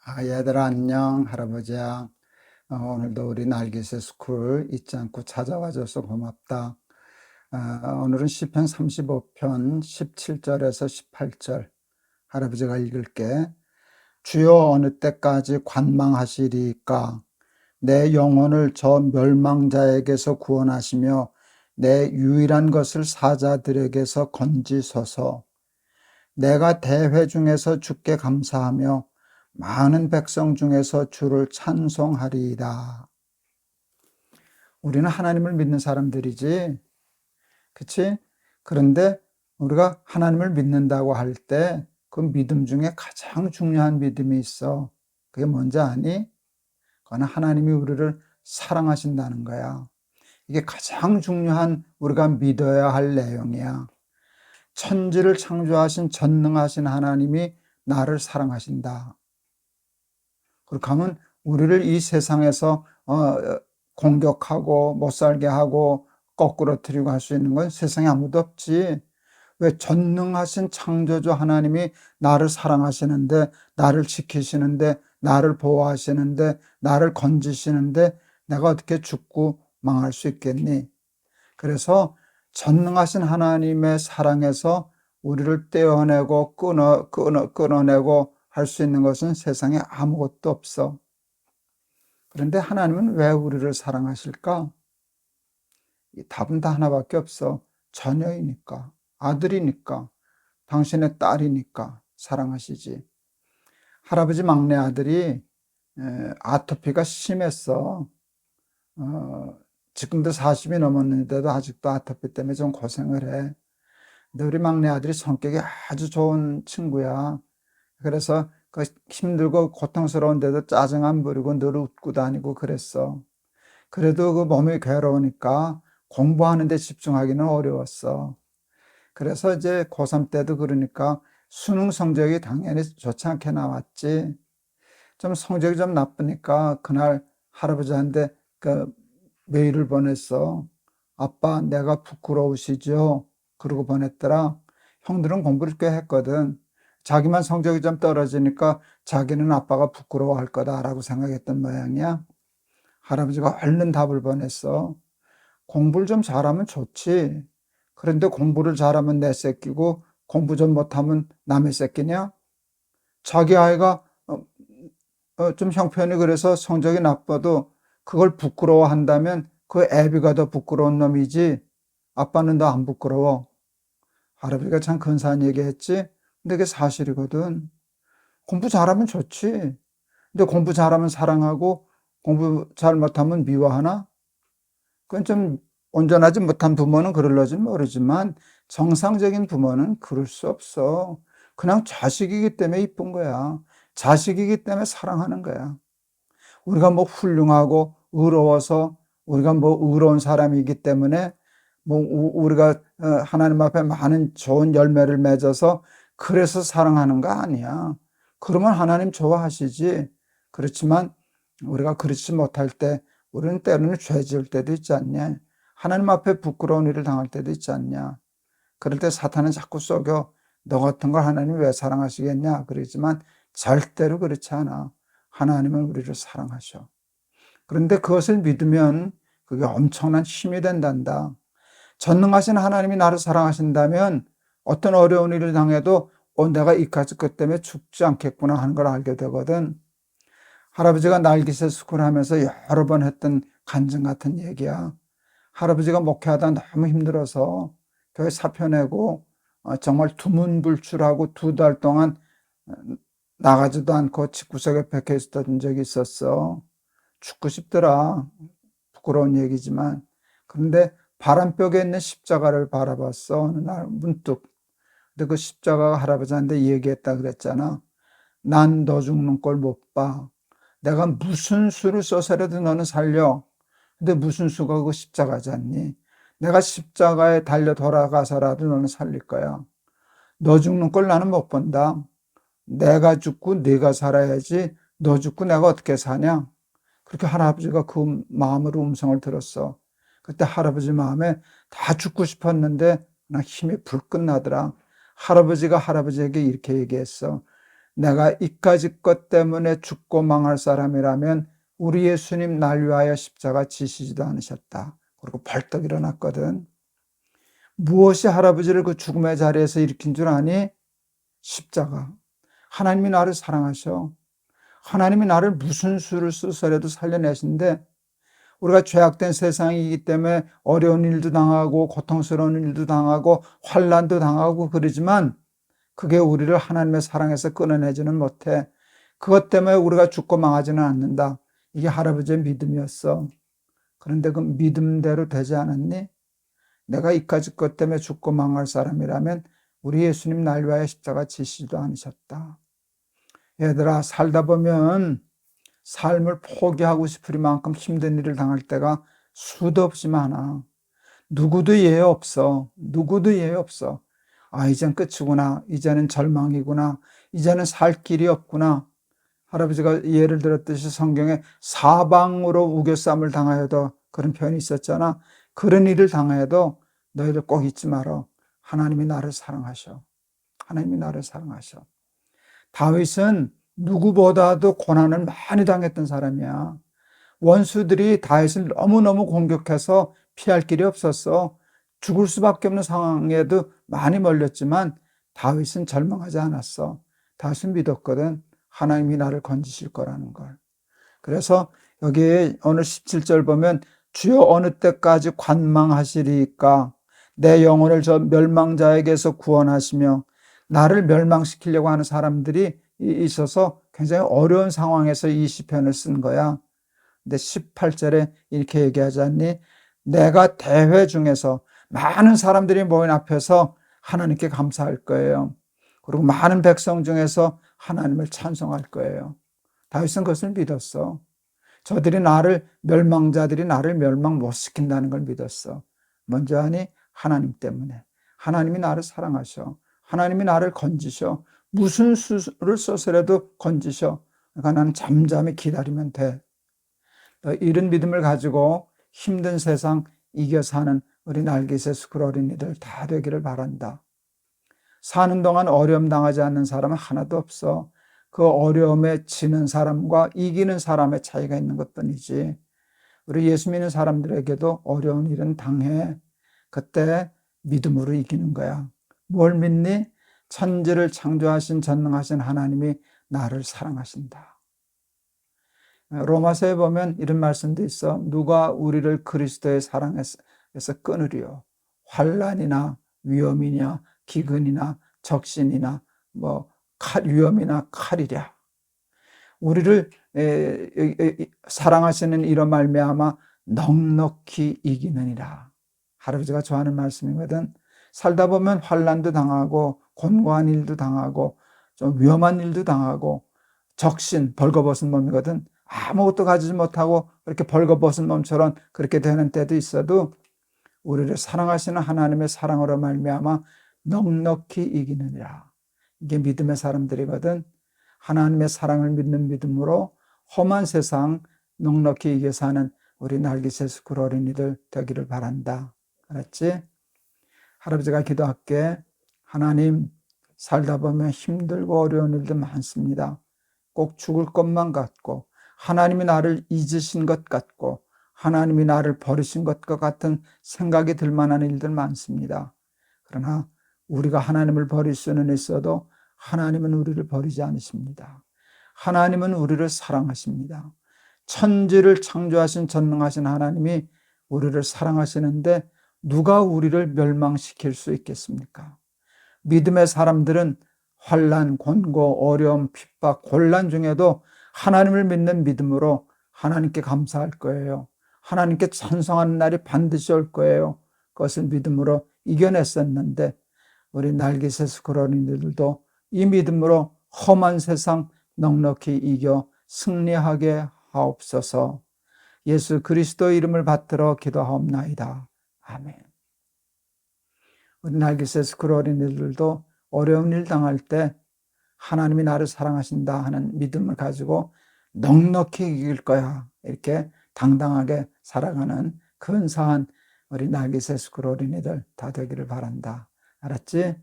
얘들아, 안녕. 할아버지야. 오늘도 우리 날개새 스쿨 잊지 않고 찾아와줘서 고맙다. 오늘은 시편 35편 17절에서 18절 할아버지가 읽을게. 주여, 어느 때까지 관망하시리까? 내 영혼을 저 멸망자에게서 구원하시며 내 유일한 것을 사자들에게서 건지소서. 내가 대회 중에서 주께 감사하며 많은 백성 중에서 주를 찬송하리이다. 우리는 하나님을 믿는 사람들이지, 그치? 그런데 우리가 하나님을 믿는다고 할 때 그 믿음 중에 가장 중요한 믿음이 있어. 그게 뭔지 아니? 그건 하나님이 우리를 사랑하신다는 거야. 이게 가장 중요한 우리가 믿어야 할 내용이야. 천지를 창조하신 전능하신 하나님이 나를 사랑하신다. 그렇게 하면 우리를 이 세상에서 공격하고 못살게 하고 거꾸로 트리고 할 수 있는 건 세상에 아무도 없지. 왜? 전능하신 창조주 하나님이 나를 사랑하시는데, 나를 지키시는데, 나를 보호하시는데, 나를 건지시는데 내가 어떻게 죽고 망할 수 있겠니? 그래서 전능하신 하나님의 사랑에서 우리를 떼어내고 끊어내고 할 수 있는 것은 세상에 아무것도 없어. 그런데 하나님은 왜 우리를 사랑하실까? 이 답은 다 하나밖에 없어. 자녀이니까, 아들이니까, 당신의 딸이니까 사랑하시지. 할아버지 막내 아들이 아토피가 심했어. 지금도 40이 넘었는데도 아직도 아토피 때문에 좀 고생을 해. 근데 우리 막내 아들이 성격이 아주 좋은 친구야. 그래서 그 힘들고 고통스러운데도 짜증 안 부리고 늘 웃고 다니고 그랬어. 그래도 그 몸이 괴로우니까 공부하는 데 집중하기는 어려웠어. 그래서 이제 고3 때도 그러니까 수능 성적이 당연히 좋지 않게 나왔지. 좀 성적이 좀 나쁘니까 그날 할아버지한테 그 메일을 보냈어. 아빠, 내가 부끄러우시죠? 그러고 보냈더라. 형들은 공부를 꽤 했거든. 자기만 성적이 좀 떨어지니까 자기는 아빠가 부끄러워할 거다라고 생각했던 모양이야. 할아버지가 얼른 답을 보냈어. 공부를 좀 잘하면 좋지. 그런데 공부를 잘하면 내 새끼고 공부 좀 못하면 남의 새끼냐? 자기 아이가 좀 형편이 그래서 성적이 나빠도 그걸 부끄러워한다면 그 애비가 더 부끄러운 놈이지 아빠는 더 안 부끄러워. 할아버지가 참 근사한 얘기했지. 근데 그게 사실이거든. 공부 잘하면 좋지. 근데 공부 잘하면 사랑하고 공부 잘 못하면 미워하나? 그건 좀 온전하지 못한 부모는 그럴지 모르지만 정상적인 부모는 그럴 수 없어. 그냥 자식이기 때문에 이쁜 거야. 자식이기 때문에 사랑하는 거야. 우리가 뭐 훌륭하고 의로워서 우리가 뭐 의로운 사람이기 때문에 뭐 우리가 하나님 앞에 많은 좋은 열매를 맺어서 그래서 사랑하는 거 아니야. 그러면 하나님 좋아하시지. 그렇지만 우리가 그렇지 못할 때 우리는 때로는 죄 지을 때도 있지 않냐. 하나님 앞에 부끄러운 일을 당할 때도 있지 않냐. 그럴 때 사탄은 자꾸 속여 너 같은 걸 하나님이 왜 사랑하시겠냐 그러지만 절대로 그렇지 않아. 하나님은 우리를 사랑하셔. 그런데 그것을 믿으면 그게 엄청난 힘이 된단다. 전능하신 하나님이 나를 사랑하신다면 어떤 어려운 일을 당해도 내가 이까짓 것 때문에 죽지 않겠구나 하는 걸 알게 되거든. 할아버지가 날기새 스쿨 하면서 여러 번 했던 간증 같은 얘기야. 할아버지가 목회하다 너무 힘들어서 교회 사표 내고 정말 두문불출하고 2달 동안 나가지도 않고 집구석에 박혀 있었던 적이 있었어. 죽고 싶더라. 부끄러운 얘기지만. 그런데 바람벽에 있는 십자가를 바라봤어. 어느 날 문득. 근데 그 십자가가 할아버지한테 얘기했다 그랬잖아. 난 너 죽는 꼴 못 봐. 내가 무슨 수를 써서라도 너는 살려. 근데 무슨 수가 그 십자가지 않니? 내가 십자가에 달려 돌아가서라도 너는 살릴 거야. 너 죽는 꼴 나는 못 본다. 내가 죽고 네가 살아야지 너 죽고 내가 어떻게 사냐? 그렇게 할아버지가 그 마음으로 음성을 들었어. 그때 할아버지 마음에 다 죽고 싶었는데 나 힘이 불끈 나더라. 할아버지가 할아버지에게 이렇게 얘기했어. 내가 이까짓 것 때문에 죽고 망할 사람이라면 우리 예수님 날 위하여 십자가 지시지도 않으셨다. 그리고 벌떡 일어났거든. 무엇이 할아버지를 그 죽음의 자리에서 일으킨 줄 아니? 십자가. 하나님이 나를 사랑하셔. 하나님이 나를 무슨 수를 써서라도 살려내신데, 우리가 죄악된 세상이기 때문에 어려운 일도 당하고 고통스러운 일도 당하고 환난도 당하고 그러지만 그게 우리를 하나님의 사랑에서 끊어내지는 못해. 그것 때문에 우리가 죽고 망하지는 않는다. 이게 할아버지의 믿음이었어. 그런데 그 믿음대로 되지 않았니? 내가 이까짓 것 때문에 죽고 망할 사람이라면 우리 예수님 날 위하여 십자가 지시지도 않으셨다. 얘들아, 살다 보면 삶을 포기하고 싶을 만큼 힘든 일을 당할 때가 수도 없이 많아. 누구도 예외 없어. 누구도 예외 없어. 아, 이젠 끝이구나. 이제는 절망이구나. 이제는 살 길이 없구나. 할아버지가 예를 들었듯이 성경에 사방으로 우겨쌈을 당하여도 그런 표현이 있었잖아. 그런 일을 당하여도 너희들 꼭 잊지 마라. 하나님이 나를 사랑하셔. 하나님이 나를 사랑하셔. 다윗은 누구보다도 고난을 많이 당했던 사람이야. 원수들이 다윗을 너무너무 공격해서 피할 길이 없었어. 죽을 수밖에 없는 상황에도 많이 몰렸지만 다윗은 절망하지 않았어. 다윗은 믿었거든. 하나님이 나를 건지실 거라는 걸. 그래서 여기 오늘 17절 보면 주여 어느 때까지 관망하시리까? 내 영혼을 저 멸망자에게서 구원하시며, 나를 멸망시키려고 하는 사람들이 있어서 굉장히 어려운 상황에서 이 시편을 쓴 거야. 근데 18절에 이렇게 얘기하지 않니? 내가 대회 중에서 많은 사람들이 모인 앞에서 하나님께 감사할 거예요. 그리고 많은 백성 중에서 하나님을 찬송할 거예요. 다윗은 그것을 믿었어. 저들이 멸망자들이 나를 멸망 못 시킨다는 걸 믿었어. 먼저 하니? 하나님 때문에. 하나님이 나를 사랑하셔. 하나님이 나를 건지셔. 무슨 수를 써서라도 건지셔. 그러니까 나는 잠잠히 기다리면 돼. 이런 믿음을 가지고 힘든 세상 이겨 사는 우리 날개새 스쿨 어린이들 다 되기를 바란다. 사는 동안 어려움 당하지 않는 사람은 하나도 없어. 그 어려움에 지는 사람과 이기는 사람의 차이가 있는 것뿐이지. 우리 예수 믿는 사람들에게도 어려운 일은 당해. 그때 믿음으로 이기는 거야. 뭘 믿니? 천지를 창조하신 전능하신 하나님이 나를 사랑하신다. 로마서에 보면 이런 말씀도 있어. 누가 우리를 그리스도의 사랑에서 끊으리요? 환난이나 위험이냐 기근이나 적신이나 위험이나 칼이랴. 우리를 사랑하시는 이로 말미암아 넉넉히 이기느니라. 할아버지가 좋아하는 말씀이거든. 살다 보면 환난도 당하고 곤고한 일도 당하고 좀 위험한 일도 당하고 적신, 벌거벗은 몸이거든. 아무것도 가지지 못하고 그렇게 벌거벗은 몸처럼 그렇게 되는 때도 있어도 우리를 사랑하시는 하나님의 사랑으로 말미암아 넉넉히 이기느니라. 이게 믿음의 사람들이거든. 하나님의 사랑을 믿는 믿음으로 험한 세상 넉넉히 이겨 사는 우리 날개새 스쿨 어린이들 되기를 바란다. 알았지? 할아버지가 기도할게. 하나님, 살다 보면 힘들고 어려운 일도 많습니다. 꼭 죽을 것만 같고 하나님이 나를 잊으신 것 같고 하나님이 나를 버리신 것과 같은 생각이 들 만한 일들 많습니다. 그러나 우리가 하나님을 버릴 수는 있어도 하나님은 우리를 버리지 않으십니다. 하나님은 우리를 사랑하십니다. 천지를 창조하신 전능하신 하나님이 우리를 사랑하시는데 누가 우리를 멸망시킬 수 있겠습니까? 믿음의 사람들은 환난, 곤고, 어려움, 핍박, 곤란 중에도 하나님을 믿는 믿음으로 하나님께 감사할 거예요. 하나님께 찬송하는 날이 반드시 올 거예요. 그것을 믿음으로 이겨냈었는데 우리 날개새 스쿨 어린이들도 이 믿음으로 험한 세상 넉넉히 이겨 승리하게 하옵소서. 예수 그리스도 이름을 받들어 기도하옵나이다. 아멘. 우리 날개새 스쿨 어린이들도 어려운 일 당할 때 하나님이 나를 사랑하신다 하는 믿음을 가지고 넉넉히 이길 거야. 이렇게 당당하게 살아가는 근사한 우리 날개새 스쿨 어린이들 다 되기를 바란다. 알았지?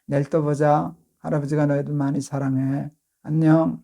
내일 또 보자. 할아버지가 너희들 많이 사랑해. 안녕.